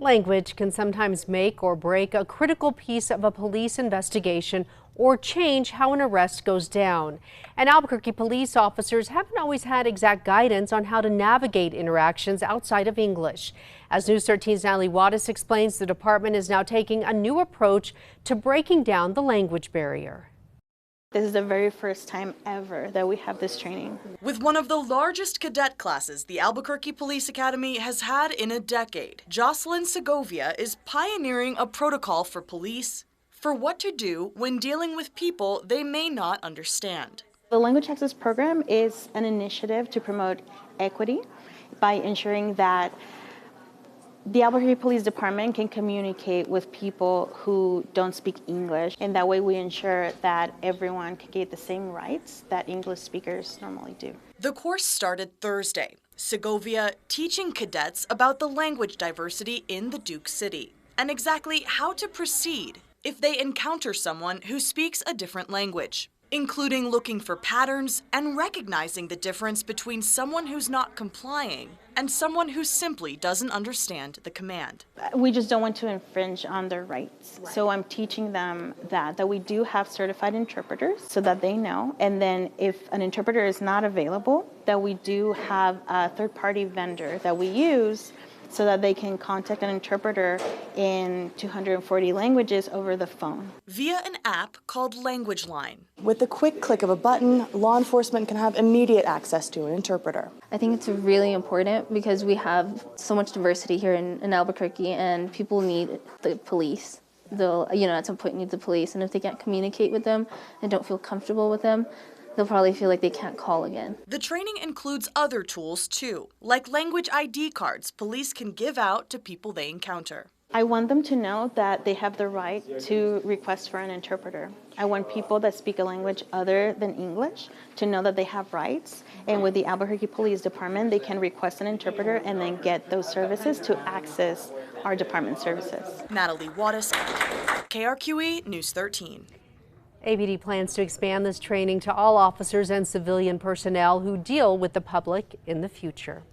Language can sometimes make or break a critical piece of a police investigation or change how an arrest goes down. And Albuquerque police officers haven't always had exact guidance on how to navigate interactions outside of English. As News 13's Natalie Wattis explains, the department is now taking a new approach to breaking down the language barrier. This is the very first time ever that we have this training. With one of the largest cadet classes the Albuquerque Police Academy has had in a decade, Jocelyn Segovia is pioneering a protocol for police for what to do when dealing with people they may not understand. The Language Access Program is an initiative to promote equity by ensuring that the Albuquerque Police Department can communicate with people who don't speak English, and that way we ensure that everyone can get the same rights that English speakers normally do. The course started Thursday. Segovia teaching cadets about the language diversity in the Duke City and exactly how to proceed if they encounter someone who speaks a different language, including looking for patterns and recognizing the difference between someone who's not complying and someone who simply doesn't understand the command. We just don't want to infringe on their rights. So I'm teaching them that we do have certified interpreters so that they know. And then if an interpreter is not available, that we do have a third-party vendor that we use so that they can contact an interpreter in 240 languages over the phone. Via an app called Language Line. With the quick click of a button, law enforcement can have immediate access to an interpreter. I think it's really important because we have so much diversity here in Albuquerque, and people need the police. They'll, at some point need the police, and if they can't communicate with them and don't feel comfortable with them, they'll probably feel like they can't call again. The training includes other tools too, like language ID cards police can give out to people they encounter. I want them to know that they have the right to request for an interpreter. I want people that speak a language other than English to know that they have rights. And with the Albuquerque Police Department, they can request an interpreter and then get those services to access our department services. Natalie Wattis, KRQE News 13. ABD plans to expand this training to all officers and civilian personnel who deal with the public in the future.